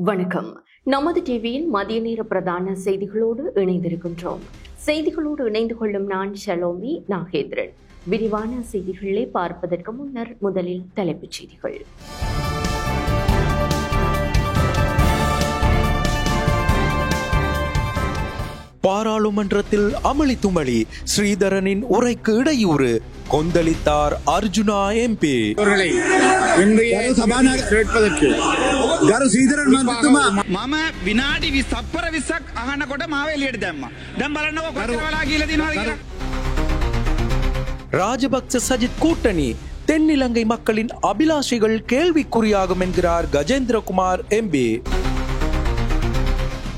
வணக்கம். நமது டிவியின் மதிய நேர பிரதான செய்திகளோடு இணைந்திருக்கின்றோம். செய்திகளோடு இணைந்து கொள்ளும் நான் ஷலோமி நாகேந்திரன். விரிவான செய்திகளை பார்ப்பதற்கு முன்னர் முதலில் தலைப்புச் செய்திகள். பாராளுமன்றத்தில் அமளி துமளி, ஸ்ரீதரனின் உரைக்கு இடையூறு, கொந்தளித்தார் அர்ஜுனா எம்பி. මම විනාඩි 20ක් අහනකොට මාව එළියට දැම්මා. දැන් බලන්නකො කොච්චර වෙලා ගිහලා දිනවද කියලා. ராஜபக்ச சஜித் கூட்டணி, தென்னிலங்கை மக்களின் அபிலாஷைகள் கேள்விக்குறியாகும் என்கிறார் கஜேந்திரகுமார் எம்பி.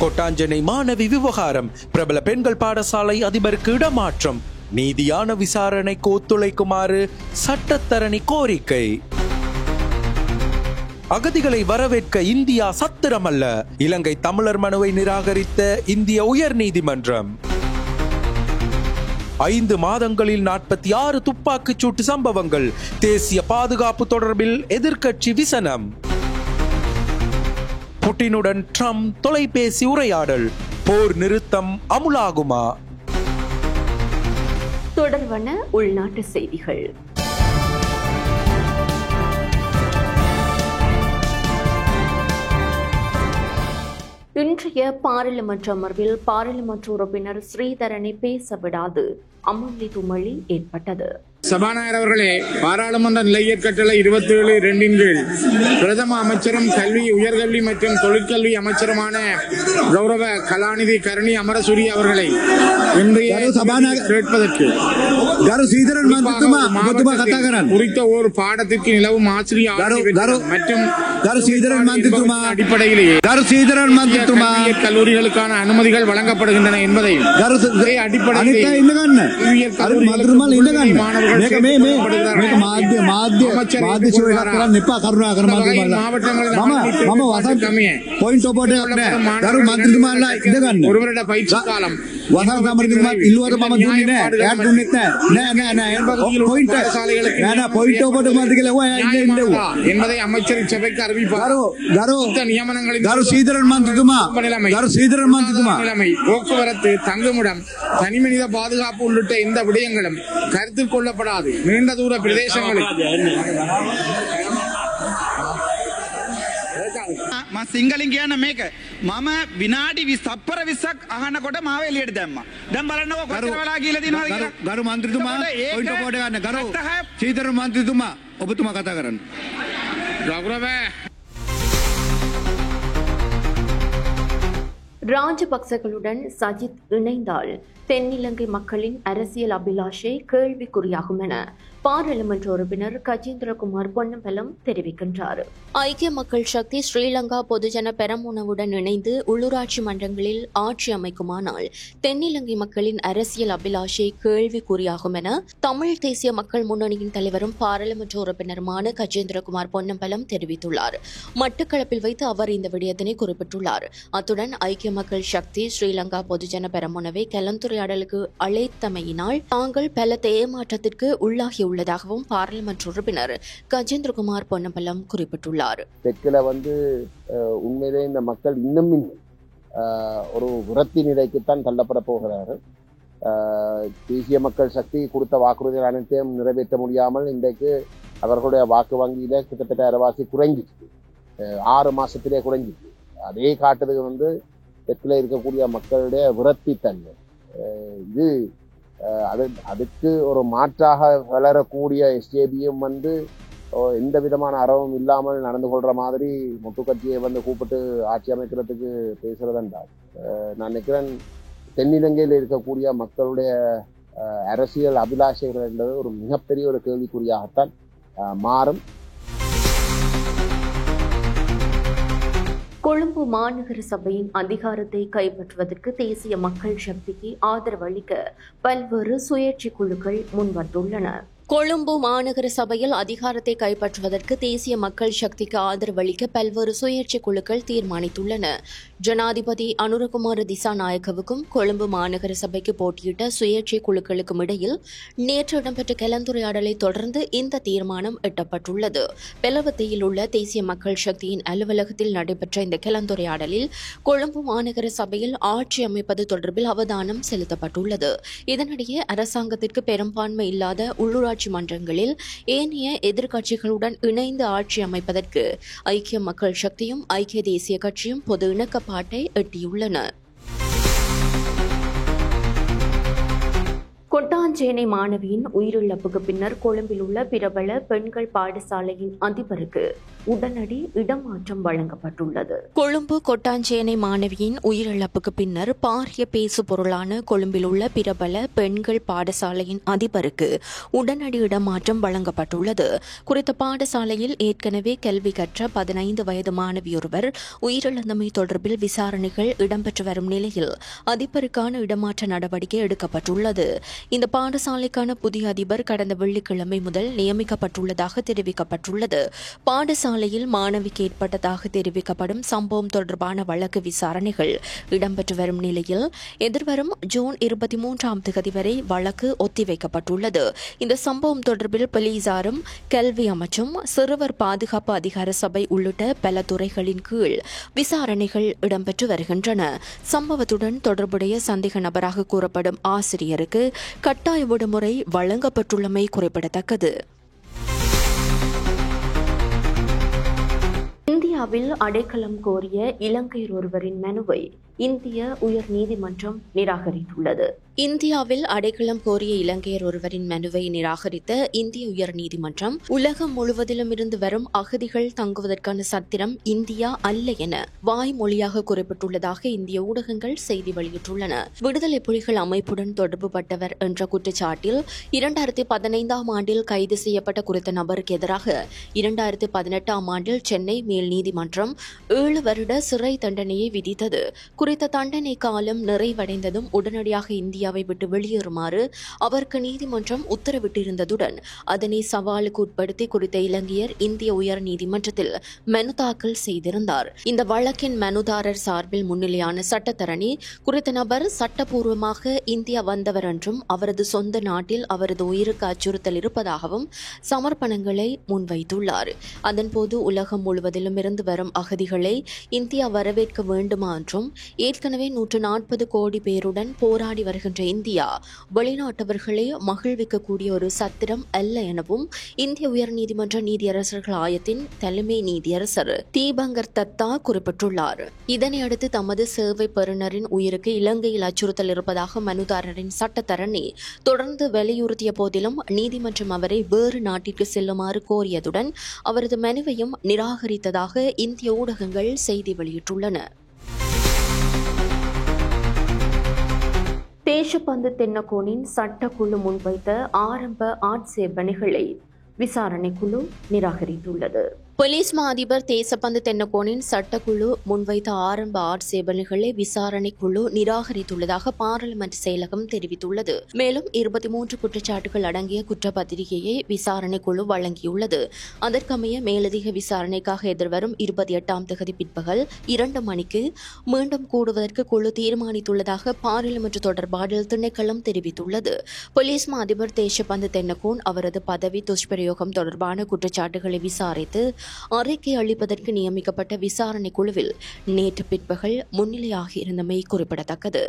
கொட்டாஞ்சனை மாணவி விவகாரம், பிரபல பெண்கள் பாடசாலை அதிபருக்கு இடமாற்றம், நீதியான விசாரணைக்கு ஒத்துழைக்குமாறு சட்டத்தரணி கோரிக்கை. அகதிகளை வரவேற்க இந்தியா சத்திரமல்ல, இலங்கை தமிழர் மனுவை நிராகரித்த இந்திய உயர் நீதிமன்றம். 5 மாதங்களில் 46 துப்பாக்கிச் சூட்டு சம்பவங்கள், தேசிய பாதுகாப்பு தொடர்பில் எதிர்க்கட்சி விசனம். புட்டினுடன் ட்ரம்ப் தொலைபேசி உரையாடல், போர் நிறுத்தம் அமுலாகுமா? தொடர்பான உள்நாட்டு செய்திகள். இன்றைய பாராளுமன்ற அமர்வில் பாராளுமன்ற உறுப்பினர் ஸ்ரீதரனை பேச விடாது அமளி துமளி ஏற்பட்டது. சபாநாயகர் அவர்களே, பாராளுமன்ற நிலையற் கட்டளை 27(2) கீழ் பிரதம அமைச்சரும் கல்வி, உயர்கல்வி மற்றும் தொழிற்கல்வி அமைச்சருமான கௌரவ கலாநிதி கருணி அமரசூரிய அவர்களை இன்றைய கேட்பதற்கு குறித்த ஒரு பாடத்திற்கு நிலவும் ஆசிரியர் மற்றும் அடிப்படையிலேயே கல்லூரிகளுக்கான அனுமதிகள் வழங்கப்படுகின்றன என்பதை அடிப்படையில் மாணவர்கள் ஒருவருட பயிற்சி காலம் என்பதை அமைச்சர் சபைக்கு அறிவிப்பார். போக்குவரத்து, தங்குமிடம், தனிமனித பாதுகாப்பு உள்ளிட்ட எந்த விடயங்களும் கருத்தில் கொள்ளப்படாது. நீண்ட தூர பிரதேசங்களுக்கு සිංහලින් කියන්න මේක මම විනාඩි 20ක් අහනකොට මාව එළියට දැම්මා. දැන් බලන්නකො කොච්චර වෙලා ගිහලා දිනවද කියලා. ගරු මන්ත්‍රීතුමා පොයින්ට් පොඩ ගන්න. ගරු සීතර මන්ත්‍රීතුමා ඔබතුමා කතා කරන්න. ගෞරව ராஜபக்சகளுடன் சஜித் இணைந்தால் தென்னிலங்கை மக்களின் அரசியல் அபிலாஷை கேள்விக்குறியாகும் என பாராளுமன்ற உறுப்பினர் கஜேந்திரகுமார் பொன்னம்பலம் தெரிவிக்கின்றார். ஐக்கிய மக்கள் சக்தி ஸ்ரீலங்கா பொதுஜன பெரமுனவுடன் இணைந்து உள்ளூராட்சி மன்றங்களில் ஆட்சி அமைக்குமானால் தென்னிலங்கை மக்களின் அரசியல் அபிலாஷை கேள்விக்குறியாகும் என தமிழ் தேசிய மக்கள் முன்னணியின் தலைவரும் பாராளுமன்ற உறுப்பினருமான கஜேந்திரகுமார் பொன்னம்பலம் தெரிவித்துள்ளார். மட்டக்களப்பில் வைத்து அவர் இந்த விடயத்தினை குறிப்பிட்டுள்ளார். அத்துடன் ஐக்கிய மக்கள் சக்தி ஸ்ரீலங்கா பொதுஜன பெரமுனவை கலந்துரையாடலுக்கு அழைத்தமையினால் தாங்கள் பலத்த ஏமாற்றத்திற்கு உள்ளாகியுள்ளதாகவும் பாராளுமன்ற உறுப்பினர் கஜேந்திரகுமார் பொன்னம்பலம் குறிப்பிட்டுள்ளார். தெற்குல உண்மையிலே இந்த மக்கள் இன்னும் ஒரு விரக்தி நிலைக்குத்தான் தள்ளப்பட போகிறார்கள். தேசிய மக்கள் சக்தி கொடுத்த வாக்குறுதிகள் அனைத்தையும் நிறைவேற்ற முடியாமல் இன்றைக்கு அவர்களுடைய வாக்கு வங்கியில கிட்டத்தட்ட அரைவாசி குறைஞ்சிச்சு. 6 மாசத்திலே குறைஞ்சிச்சு. அதே காட்டுறது தெற்குல இருக்கக்கூடிய மக்களுடைய விரக்தி தன்மை. இது அதுக்கு ஒரு மாற்றாக வளரக்கூடிய எஸ்ஜேபியும் எந்த விதமான அறவும் இல்லாமல் நடந்து கொள்ற மாதிரி முட்டுக்கட்சியை கூப்பிட்டு ஆட்சி அமைக்கிறதுக்கு பேசுறதென்றால் நான் நினைக்கிறேன் தென்னிலங்கையில் இருக்கக்கூடிய மக்களுடைய அரசியல் அபிலாஷைகள் என்பது ஒரு மிகப்பெரிய ஒரு கேள்விக்குறியாகத்தான் மாறும். கொழும்பு மாநகர சபையின் அதிகாரத்தை கைப்பற்றுவதற்கு தேசிய மக்கள் சக்திக்கு ஆதரவு அளிக்க பல்வேறு சுயேட்சை குழுக்கள் முன்வந்துள்ளன. கொழும்பு மாநகர சபையில் அதிகாரத்தை கைப்பற்றுவதற்கு தேசிய மக்கள் சக்திக்கு ஆதரவளிக்க பல்வேறு சுயேட்சை குழுக்கள் தீர்மானித்துள்ளன. ஜனாதிபதி அனுரகுமார திசாநாயக்கவுக்கும் கொழும்பு மாநகர சபைக்கு போட்டியிட்ட சுயேட்சை குழுக்களுக்கும் இடையில் நேற்று இடம்பெற்ற கலந்துரையாடலை தொடர்ந்து இந்த தீர்மானம் எட்டப்பட்டுள்ளது. பெலவத்தையில் உள்ள தேசிய மக்கள் சக்தியின் அலுவலகத்தில் நடைபெற்ற இந்த கலந்துரையாடலில் கொழும்பு மாநகர சபையில் ஆட்சி அமைப்பது தொடர்பில் அவதானம் செலுத்தப்பட்டுள்ளது. இதனிடையே அரசாங்கத்திற்கு பெரும்பான்மை இல்லாத உள்ளூராட்சி மன்றங்களில் ஏனைய எதிர்க்கட்சிகளுடன் இணைந்து ஆட்சி அமைப்பதற்கு ஐக்கிய மக்கள் சக்தியும் ஐக்கிய தேசிய கட்சியும் பொது இணக்கப்பாட்டை எட்டியுள்ளன. கொட்டாஞ்சேனை மாணவியின் உயிரிழப்புக்கு பின்னர் கொழும்பில் உள்ள பிரபல பெண்கள் பாடசாலையின் அதிபருக்கு உடனடி இடமாற்றம் வழங்கப்பட்டுள்ளது. கொழும்பு கொட்டாஞ்சேனை மாணவியின் உயிரிழப்புக்கு பின்னர் பாரிய பேசு பொருளான கொழும்பில் உள்ள பிரபல பெண்கள் பாடசாலையின் அதிபருக்கு உடனடி இடமாற்றம் வழங்கப்பட்டுள்ளது. குறித்த பாடசாலையில் ஏற்கனவே கல்வி கற்ற 15 வயது மாணவியொருவர் உயிரிழந்தமை தொடர்பில் விசாரணைகள் இடம்பெற்று வரும் நிலையில் அதிபருக்கான இடமாற்ற நடவடிக்கை எடுக்கப்பட்டுள்ளது. இந்த பாடசாலைக்கான புதிய அதிபர் கடந்த வெள்ளிக்கிழமை முதல் நியமிக்கப்பட்டுள்ளதாக தெரிவிக்கப்பட்டுள்ளது. பாடசாலையில் மாணவிக்கு ஏற்பட்டதாக தெரிவிக்கப்படும் சம்பவம் தொடர்பான வழக்கு விசாரணைகள் இடம்பெற்று வரும் நிலையில் எதிர்வரும் ஜூன் 23ஆம் தேதி வரை வழக்கு ஒத்திவைக்கப்பட்டுள்ளது. இந்த சம்பவம் தொடர்பில் போலீசாரும் கல்வி அமைச்சும் சிறுவர் பாதுகாப்பு அதிகார சபை உள்ளிட்ட பல துறைகளின் கீழ் விசாரணைகள் இடம்பெற்று வருகின்றன. சம்பவத்துடன் தொடர்புடைய சந்தேக நபராக கூறப்படும் ஆசிரியருக்கு கட்டாய விடுமுறை வழங்கப்பட்டுள்ளமை குறிப்பிடத்தக்கது. இந்தியாவில் அடைக்கலம் கோரிய இலங்கையர் ஒருவரின் மனுவை இந்திய உயர் நீதிமன்றம் நிராகரித்துள்ளது. இந்தியாவில் அடைக்கலம் கோரிய இலங்கையர் ஒருவரின் மனுவை நிராகரித்த இந்திய உயர் நீதிமன்றம் உலகம் முழுவதிலும் இருந்து வரும் அகதிகள் தங்குவதற்கான சத்திரம் இந்தியா அல்ல என வாய்மொழியாக குறிப்பிட்டுள்ளதாக இந்திய ஊடகங்கள் செய்தி வெளியிட்டுள்ளன. விடுதலை புலிகள் அமைப்புடன் தொடர்புபட்டவர் என்ற குற்றச்சாட்டில் 2015ஆம் ஆண்டில் கைது செய்யப்பட்ட குறித்த நபருக்கு எதிராக 2018ஆம் ஆண்டில் சென்னை மேல் நீதிமன்றம் 7 வருட சிறை தண்டனையை விதித்தது. குறித்த தண்டனை காலம் நிறைவடைந்ததும் உடனடியாக இந்தியாவை விட்டு வெளியேறுமாறு அவருக்கு நீதிமன்றம் உத்தரவிட்டிருந்ததுடன் அதனை சவாலுக்கு உட்படுத்தி குறித்த இலங்கையர் இந்திய உயர் நீதிமன்றத்தில் மனு தாக்கல் செய்திருந்தார். இந்த வழக்கின் மனுதாரர் சார்பில் முன்னிலையான சட்டத்தரணி குறித்த நபர் சட்டப்பூர்வமாக இந்தியா வந்தவர் என்றும் அவரது சொந்த நாட்டில் அவரது உயிருக்கு அச்சுறுத்தல் இருப்பதாகவும் சமர்ப்பணங்களை முன்வைத்துள்ளார். அதன்போது உலகம் முழுவதிலும் இருந்து வரும் அகதிகளை இந்தியா வரவேற்க வேண்டுமா என்றும் ஏற்கனவே 140 கோடி பேருடன் போராடி வருகின்ற இந்தியா வெளிநாட்டவர்களை மகிழ்விக்கக்கூடிய ஒரு சத்திரம் அல்ல எனவும் இந்திய உயர்நீதிமன்ற நீதியரசர்கள் ஆயத்தின் தலைமை நீதியரசர் தீபங்கர் தத்தா குறிப்பிட்டுள்ளார். இதனையடுத்து தமது சேவை பெறுநரின் உயிருக்கு இலங்கையில் அச்சுறுத்தல் இருப்பதாக மனுதாரரின் சட்டத்தரணி தொடர்ந்து வலியுறுத்திய போதிலும் நீதிமன்றம் அவரை வேறு நாட்டிற்கு செல்லுமாறு கோரியதுடன் அவரது மனுவையும் நிராகரித்ததாக இந்திய ஊடகங்கள் செய்தி வெளியிட்டுள்ளன. தேசப்பந்து தென்னக்கோனின் சட்டக்குழு முன்வைத்த ஆரம்ப ஆட்சேபனைகளை விசாரணைக்குழு நிராகரித்துள்ளது. போலீஸ் மா அதிபர் தேசப்பந்து தென்னக்கோனின் சட்டக்குழு முன்வைத்த ஆரம்ப ஆட்சேபனைகளை விசாரணைக்குழு நிராகரித்துள்ளதாக பாராளுமன்ற செயலகம் தெரிவித்துள்ளது. மேலும் 23 குற்றச்சாட்டுகள் அடங்கிய குற்றப்பத்திரிகையை விசாரணைக்குழு வழங்கியுள்ளது. அதற்கமைய மேலதிக விசாரணைக்காக எதிர்வரும் 28ஆம் தேதி பிற்பகல் 2 மணிக்கு மீண்டும் கூடுவதற்கு குழு தீர்மானித்துள்ளதாக பாராளுமன்ற தொடர்பாடல் திணைக்களம் தெரிவித்துள்ளது. போலீஸ் மா அதிபர் தேசப்பந்து தென்னக்கோன் அவரது பதவி துஷ்பிரயோகம் தொடர்பான குற்றச்சாட்டுகளை விசாரித்து அறிக்கை அளிப்பதற்கு நியமிக்கப்பட்ட விசாரணை குழுவில் நேற்று பிற்பகல் முன்னிலையாகியிருந்தமை குறிப்பிடத்தக்கது.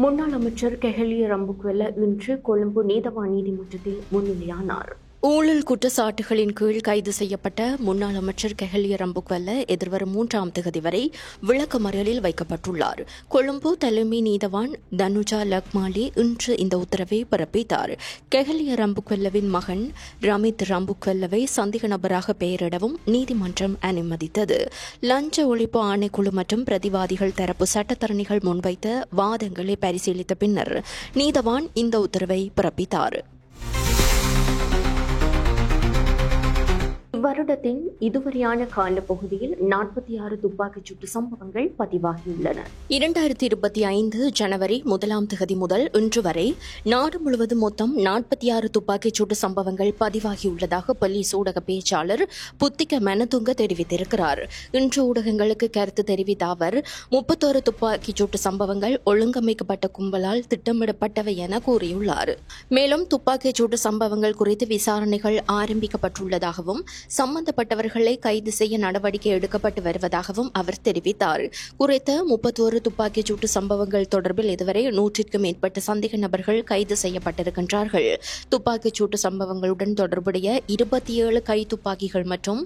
முன்னாள் அமைச்சர் கெஹலிய ரம்புக்வெல்ல இன்று கொழும்பு நீதவான் நீதிமன்றத்தில் முன்னிலையானார். ஊழல் குற்றச்சாட்டுகளின் கீழ் கைது செய்யப்பட்ட முன்னாள் அமைச்சர் கெஹலிய ரம்புக்வெல்ல எதிர்வரும் 3ஆம் தேதி வரை விளக்கமறியலில் வைக்கப்பட்டுள்ளார். கொழும்பு தலைமை நீதவான் தனுஜா லக்மாலி இன்று இந்த உத்தரவை பிறப்பித்தார். கெஹலிய ரம்புக்வெல்லவின் மகன் ரமித் ரம்புக்வெல்லவை சந்தேக நபராக பெயரிடவும் நீதிமன்றம் அனுமதித்தது. லஞ்ச ஒழிப்பு ஆணைக்குழு மற்றும் பிரதிவாதிகள் தரப்பு சட்டத்தரணிகள் முன்வைத்த வாதங்களை பரிசீலித்த பின்னர் நீதவான் இந்த உத்தரவை பிறப்பித்தார். இவ்வருடத்தின் இதுவரையான காலப்பகுதியில் 46 துப்பாக்கிச் சூட்டு சம்பவங்கள் பதிவாகியுள்ளன. 2025 ஜனவரி 1 முதல் இன்று வரை நாடு முழுவதும் மொத்தம் 46 துப்பாக்கிச் சூட்டு சம்பவங்கள் பதிவாகியுள்ளதாக போலீஸ் ஊடக பேச்சாளர் புத்திக மெனதுங்க தெரிவித்திருக்கிறார். இன்று ஊடகங்களுக்கு கருத்து தெரிவித்த அவர் 31 துப்பாக்கிச் சூட்டு சம்பவங்கள் ஒழுங்கமைக்கப்பட்ட கும்பலால் திட்டமிடப்பட்டவை என கூறியுள்ளார். மேலும் துப்பாக்கிச் சூட்டு சம்பவங்கள் குறித்து விசாரணைகள் ஆரம்பிக்கப்பட்டுள்ளதாகவும் சம்பந்தப்பட்டவர்களை கைது செய்ய நடவடிக்கை எடுக்கப்பட்டு வருவதாகவும் அவர் தெரிவித்தார். குறித்த 31 துப்பாக்கிச் சூட்டு சம்பவங்கள் தொடர்பில் இதுவரை 100க்கும் மேற்பட்ட சந்தேக நபர்கள் கைது செய்யப்பட்டிருக்கின்றார்கள். துப்பாக்கிச் சூட்டு சம்பவங்களுடன் தொடர்புடைய 27 கை துப்பாக்கிகள் மற்றும்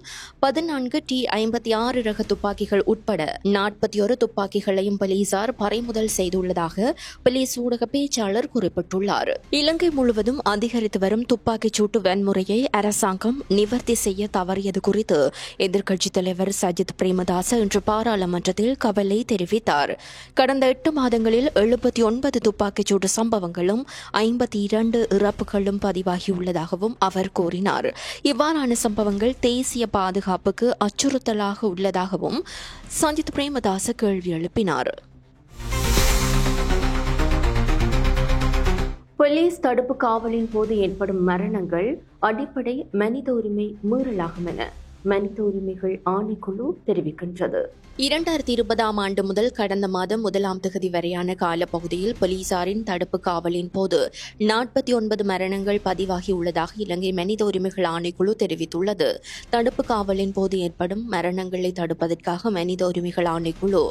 14 T56 ரக துப்பாக்கிகள் உட்பட 41 துப்பாக்கிகளையும் போலீசார் பறிமுதல் செய்துள்ளதாக போலீஸ் ஊடக பேச்சாளர் குறிப்பிட்டுள்ளார். இலங்கை முழுவதும் அதிகரித்து வரும் துப்பாக்கிச் சூட்டு வன்முறையை அரசாங்கம் நிவர்த்தி செய்ய தவறியது குறித்து எதிர்க்கட்சித் தலைவர் சஜித் பிரேமதாச இன்று பாராளுமன்றத்தில் கவலை தெரிவித்தார். கடந்த 8 மாதங்களில் 79 துப்பாக்கிச் சூட்டு சம்பவங்களும் 52 இறப்புகளும் பதிவாகியுள்ளதாகவும் அவர் கூறினார். இவ்வாறான சம்பவங்கள் தேசிய பாதுகாப்புக்கு அச்சுறுத்தலாக உள்ளதாகவும் சஜித் பிரேமதாச கேள்வி எழுப்பினார். போலீஸ் தடுப்பு காவலின் போது ஏற்படும் மரணங்கள் அடிப்படை மனித உரிமை மீறலாகும் என மனித உரிமைகள் ஆணைக்குழு தெரிவிக்கின்றது. 2020 ஆண்டு முதல் கடந்த மாதம் 1 வரையான காலப்பகுதியில் போலீசாரின் தடுப்பு காவலின் போது 49 மரணங்கள் பதிவாகியுள்ளதாக இலங்கை மனித உரிமைகள் ஆணைக்குழு தெரிவித்துள்ளது. தடுப்பு காவலின் போது ஏற்படும் மரணங்களை தடுப்பதற்காக மனித உரிமைகள் ஆணைக்குழு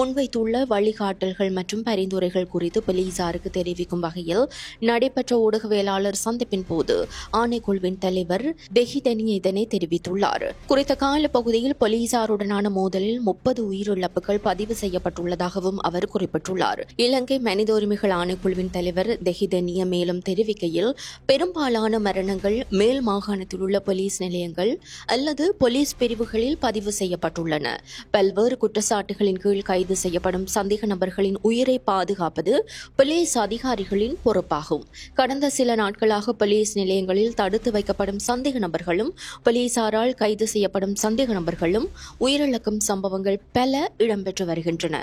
முன்வைத்துள்ள வழிகாட்டல்கள் மற்றும் பரிந்துரைகள் குறித்து போலீசாருக்கு தெரிவிக்கும் வகையில் நடைபெற்ற ஊடகவியலாளர் சந்திப்பின் போது ஆணைக்குழுவின் தலைவர் தெஹிதனி இதனை தெரிவித்துள்ளார். குறித்த காலப்பகுதியில் போலீசாருடனான மோதலில் 30 உயிரிழப்புகள் பதிவு செய்யப்பட்டுள்ளதாகவும் அவர் குறிப்பிட்டுள்ளார். இலங்கை மனித உரிமைகள் ஆணைக்குழுவின் தலைவர் தெஹிதனிய மேலும் தெரிவிக்கையில் பெரும்பாலான மரணங்கள் மேல் மாகாணத்தில் உள்ள போலீஸ் நிலையங்கள் அல்லது போலீஸ் பிரிவுகளில் பதிவு செய்யப்பட்டுள்ளன. பல்வேறு குற்றச்சாட்டுகளின் கீழ் கைது செய்யப்படும் சந்தேக நபர்களின் உயிரை பாதுகாப்பது போலீஸ் அதிகாரிகளின் பொறுப்பாகும். கடந்த சில நாட்களாக போலீஸ் நிலையங்களில் தடுத்து வைக்கப்படும் சந்தேக நபர்களும் போலீசாரால் கைது செய்யப்படும் சந்தேக நபர்களும் உயிரிழக்கும் சம்பவங்கள் பல இடம்பெற்று வருகின்றன.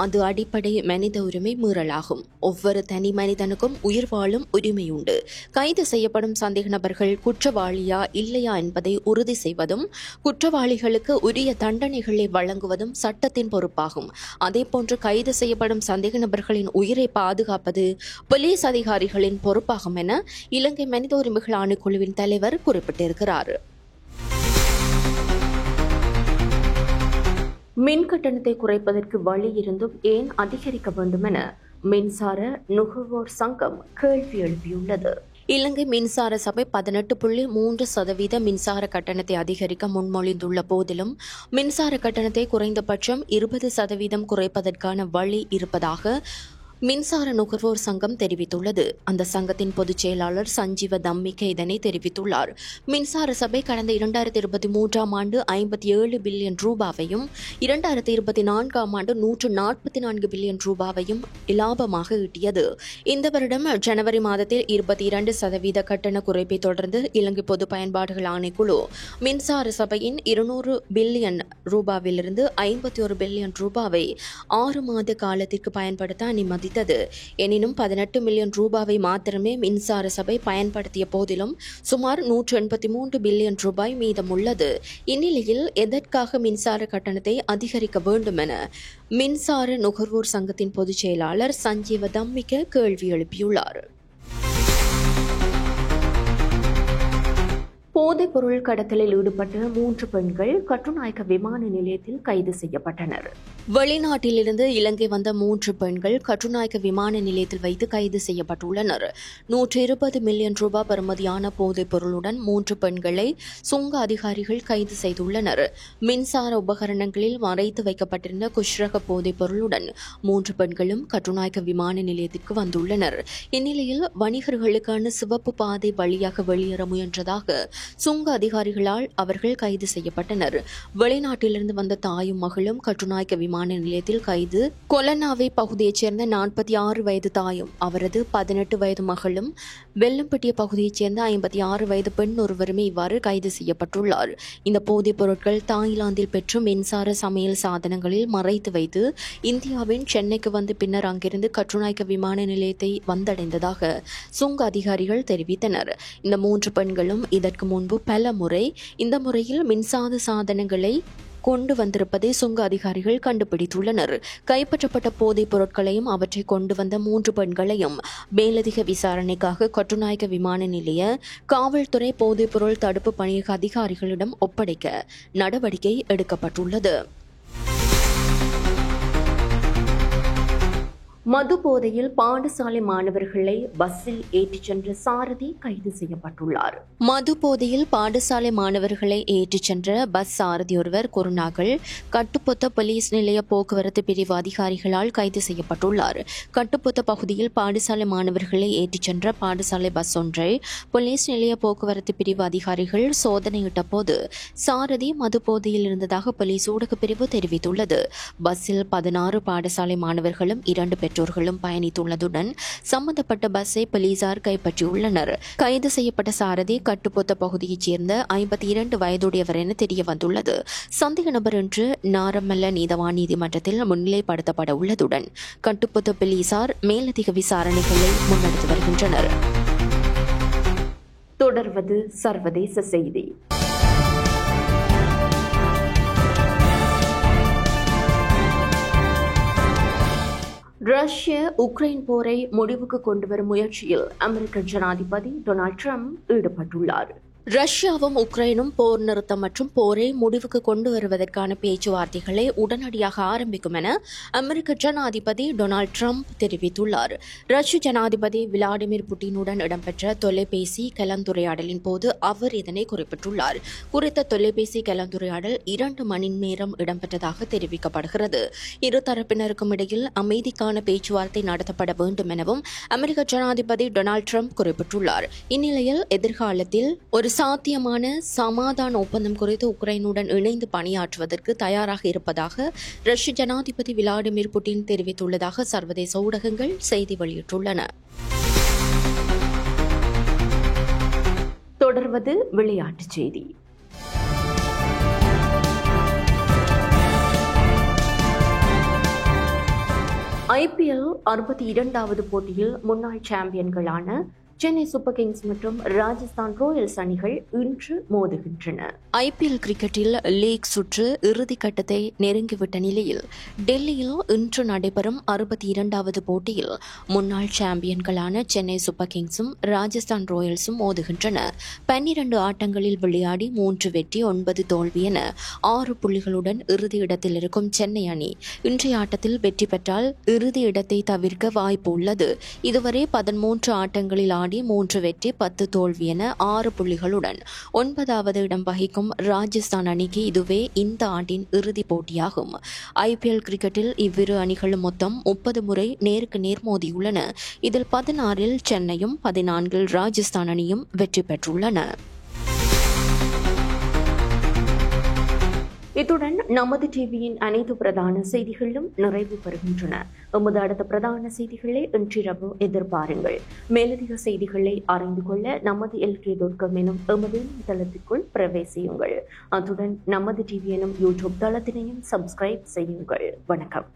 அது அடிப்படை மனித உரிமை மீறலாகும். ஒவ்வொரு தனி மனிதனுக்கும் உயிர் வாழும் உரிமை உண்டு. கைது செய்யப்படும் சந்தேக நபர்கள் குற்றவாளியா இல்லையா என்பதை உறுதி செய்வதும் குற்றவாளிகளுக்கு உரிய தண்டனைகளை வழங்குவதும் சட்டத்தின் பொறுப்பாகும். அதேபோன்று கைது செய்யப்படும் சந்தேக நபர்களின் உயிரை பாதுகாப்பது போலீஸ் அதிகாரிகளின் பொறுப்பாகும் என இலங்கை மனித உரிமைகள் ஆணைக்குழுவின் தலைவர் குறிப்பிட்டிருக்கிறார். மின் கட்டணத்தை குறைப்பதற்கு வழி இருந்தும் ஏன் அதிகரிக்க வேண்டும் என மின்சார நுகர்வோர் சங்கம் கேள்வி எழுப்பியுள்ளது. இலங்கை மின்சார சபை 18.3% மின்சார கட்டணத்தை அதிகரிக்க முன்மொழிந்துள்ள போதிலும் மின்சார கட்டணத்தை குறைந்தபட்சம் 20% குறைப்பதற்கான வழி இருப்பதாக மின்சார நுகர்வோர் சங்கம் தெரிவித்துள்ளது. அந்த சங்கத்தின் பொதுச் செயலாளர் சஞ்சீவ தம்மிக்க இதனை தெரிவித்துள்ளார். மின்சார சபை கடந்த 2023 ஆண்டு 57 பில்லியன் ரூபாவையும் 2024 ஆண்டு 144 பில்லியன் ரூபாவையும் இலாபமாக ஈட்டியது. இந்த வருடம் ஜனவரி மாதத்தில் 22% கட்டண குறைப்பை தொடர்ந்து இலங்கை பொது பயன்பாடுகள் ஆணைக்குழு மின்சார சபையின் 200 பில்லியன் ரூபாவிலிருந்து 51 பில்லியன் ரூபாவை 6 மாத காலத்திற்கு பயன்படுத்த அனுமதி. எனினும் 18 மில்லியன் ரூபாவை மாத்திரமே மின்சார சபை பயன்படுத்திய போதிலும் சுமார் 183 பில்லியன் ரூபாய் மீதமுள்ளது. இந்நிலையில் எதற்காக மின்சார கட்டணத்தை அதிகரிக்க வேண்டும் என மின்சார நுகர்வோர் சங்கத்தின் பொதுச் செயலாளர் சஞ்சீவ தம்மிக்க கேள்வி எழுப்பியுள்ளார். போதைப் பொருள் கடத்தலில் ஈடுபட்ட 3 பெண்கள் கட்டுநாயக்க விமான நிலையத்தில் கைது செய்யப்பட்டனர். வெளிநாட்டிலிருந்து இலங்கை வந்த 3 பெண்கள் கட்டுநாயக்க விமான நிலையத்தில் வைத்து கைது செய்யப்பட்டுள்ளனர். 120 மில்லியன் ரூபாய் பெறுமதியான போதைப் பொருளுடன் 3 பெண்களை சுங்க அதிகாரிகள் கைது செய்துள்ளனர். மின்சார உபகரணங்களில் மறைத்து வைக்கப்பட்டிருந்த குஷ்ரக போதைப் பொருளுடன் 3 பெண்களும் கட்டுநாயக்க விமான நிலையத்திற்கு வந்துள்ளனர். இந்நிலையில் வணிகர்களுக்கான சிவப்பு பாதை வழியாக வெளியேற முயன்றதாக சுங்க அதிகாரிகளால் அவர்கள் கைது செய்யப்பட்டனர். வெளிநாட்டிலிருந்து வந்த தாயும் மகளும் கட்டுநாயக்க விமான நிலையத்தில் கைது. கொலனாவே பகுதியைச் சேர்ந்த 46 வயது தாயும் அவரது 18 வயது மகளும், வெள்ளம்பட்டிய பகுதியைச் சேர்ந்த 56 வயது பெண் ஒருவருமே இவ்வாறு கைது செய்யப்பட்டுள்ளார். இந்த போதைப் பொருட்கள் தாய்லாந்தில் பெற்ற மின்சார சமையல் சாதனங்களில் மறைத்து வைத்து இந்தியாவின் சென்னைக்கு வந்து பின்னர் அங்கிருந்து கட்டுநாயக்க விமான நிலையத்தை வந்தடைந்ததாக சுங்க அதிகாரிகள் தெரிவித்தனர். இந்த 3 பெண்களும் இதற்கு முன்பு பல முறை இந்த முறையில் மின்சார சாதனங்களை கொண்டு வந்திருப்பதை சுங்க அதிகாரிகள் கண்டுபிடித்துள்ளனர். கைப்பற்றப்பட்ட போதைப் பொருட்களையும் அவற்றை கொண்டு வந்த 3 பெண்களையும் மேலதிக விசாரணைக்காக கட்டுநாயக்க விமான நிலைய காவல்துறை போதைப்பொருள் தடுப்பு பணியக அதிகாரிகளிடம் ஒப்படைக்க நடவடிக்கை எடுக்கப்பட்டுள்ளது. மது போதையில் பாடசாலை மாணவர்களை பஸ்ஸில் ஏற்றிச் சென்ற சாரதி கைது செய்யப்பட்டுள்ளார். மது போதையில் பாடசாலை மாணவர்களை ஏற்றிச் சென்ற பஸ் சாரதி ஒருவர் குருநாகல் கட்டுப்பொத்த போலீஸ் நிலைய போக்குவரத்து பிரிவு அதிகாரிகளால் கைது செய்யப்பட்டுள்ளார். கட்டுப்பொத்த பகுதியில் பாடசாலை மாணவர்களை ஏற்றிச் சென்ற பாடசாலை பஸ் ஒன்றை போலீஸ் நிலைய போக்குவரத்து பிரிவு அதிகாரிகள் சோதனையிட்ட போது சாரதி மது போதையில் இருந்ததாக போலீஸ் ஊடகப் பிரிவு தெரிவித்துள்ளது. பஸ்ஸில் 16 பாடசாலை மாணவர்களும் 2 பெற்றோர்களும் பயணித்துள்ளதுடன் சம்பந்தப்பட்ட பஸ்ஸை போலீசார் கைப்பற்றியுள்ளனர். கைது செய்யப்பட்ட சாரதி கட்டுப்பொத்த பகுதியைச் சேர்ந்த 52 வயதுடையவர் என தெரியவந்துள்ளது. சந்தேக நபர் இன்று நாரமல்ல நீதவான் நீதிமன்றத்தில் முன்னிலைப்படுத்தப்பட உள்ளதுடன் கட்டுப்பொத்த போலீசார் மேலதிக விசாரணைகளை முன்னெடுத்து வருகின்றனர். தொடர்வது சர்வதேச செய்தி. ரஷ்ய உக்ரைன் போரை முடிவுக்கு கொண்டுவரும் முயற்சியில் அமெரிக்க ஜனாதிபதி டொனால்ட் ட்ரம்ப் ஈடுபட்டுள்ளார். ரஷ்யாவும் உக்ரைனும் போர் நிறுத்தம் மற்றும் போரை முடிவுக்கு கொண்டு வருவதற்கான பேச்சுவார்த்தைகளை உடனடியாக ஆரம்பிக்கும் என அமெரிக்க ஜனாதிபதி டொனால்ட் ட்ரம்ப் தெரிவித்துள்ளார். ரஷ்ய ஜனாதிபதி விளாடிமிர் புட்டினுடன் இடம்பெற்ற தொலைபேசி கலந்துரையாடலின் போது அவர் இதனை குறிப்பிட்டுள்ளார். குறித்த தொலைபேசி கலந்துரையாடல் 2 மணி நேரம் இடம்பெற்றதாக தெரிவிக்கப்படுகிறது. இரு தரப்பினருக்கும் இடையில் அமைதிக்கான பேச்சுவார்த்தை நடத்தப்பட வேண்டும் எனவும் அமெரிக்க ஜனாதிபதி டொனால்ட் ட்ரம்ப் குறிப்பிட்டுள்ளார். இந்நிலையில் எதிர்காலத்தில் ஒரு சாத்தியமான சமாதான ஒப்பந்தம் குறித்து உக்ரைனுடன் இணைந்து பணியாற்றுவதற்கு தயாராக இருப்பதாக ரஷ்ய ஜனாதிபதி விளாடிமிர் புட்டின் தெரிவித்துள்ளதாக சர்வதேச ஊடகங்கள் செய்தி வெளியிட்டுள்ளன. தொடர்வது விளையாட்டுச் செய்தி. IPL 62வது போட்டியில் முன்னாள் சாம்பியன்களான சென்னை சூப்பர் கிங்ஸ் மற்றும் ராஜஸ்தான் ராயல்ஸ் அணிகள் இன்று மோதுகின்றன. IPL கிரிக்கெட்டில் லீக் சுற்று இறுதிக்கட்டத்தை நெருங்கிவிட்ட நிலையில் டெல்லியில் இன்று நடைபெறும் 62வது போட்டியில் முன்னாள் சாம்பியன்களான சென்னை சூப்பர் கிங்ஸும் ராஜஸ்தான் ராயல்ஸும் மோதுகின்றன. 12 ஆட்டங்களில் விளையாடி 3 வெற்றி 9 தோல்வி என 6 புள்ளிகளுடன் இறுதி இடத்தில் இருக்கும் சென்னை அணி இன்றைய ஆட்டத்தில் வெற்றி பெற்றால் இறுதி இடத்தை தவிர்க்க வாய்ப்பு உள்ளது. இதுவரை 13 ஆட்டங்களில் 3 வெற்றி 10 தோல்வி என 6 புள்ளிகளுடன் 9வது இடம் வகிக்கும் ராஜஸ்தான் அணிக்கு இதுவே இந்த ஆண்டின் இறுதிப் போட்டியாகும். IPL கிரிக்கெட்டில் இவ்விரு அணிகளும் மொத்தம் 30 முறை நேருக்கு நேர் மோதியுள்ளன. இதில் 16இல் சென்னையும் 14இல் ராஜஸ்தான் அணியும் வெற்றி பெற்றுள்ளன. இத்துடன் நமது டிவியின் அனைத்து பிரதான செய்திகளும் நிறைவு பெறுகின்றன. எமது அடுத்த பிரதான செய்திகளை இன்றிரவு எதிர்பாருங்கள். மேலதிக செய்திகளை அறிந்து கொள்ள நமது LK.com எனும் எமது தளத்திற்குள் பிரவேசியுங்கள். அத்துடன் நமது டிவி எனும் யூடியூப் தளத்தினையும் சப்ஸ்கிரைப் செய்யுங்கள். வணக்கம்.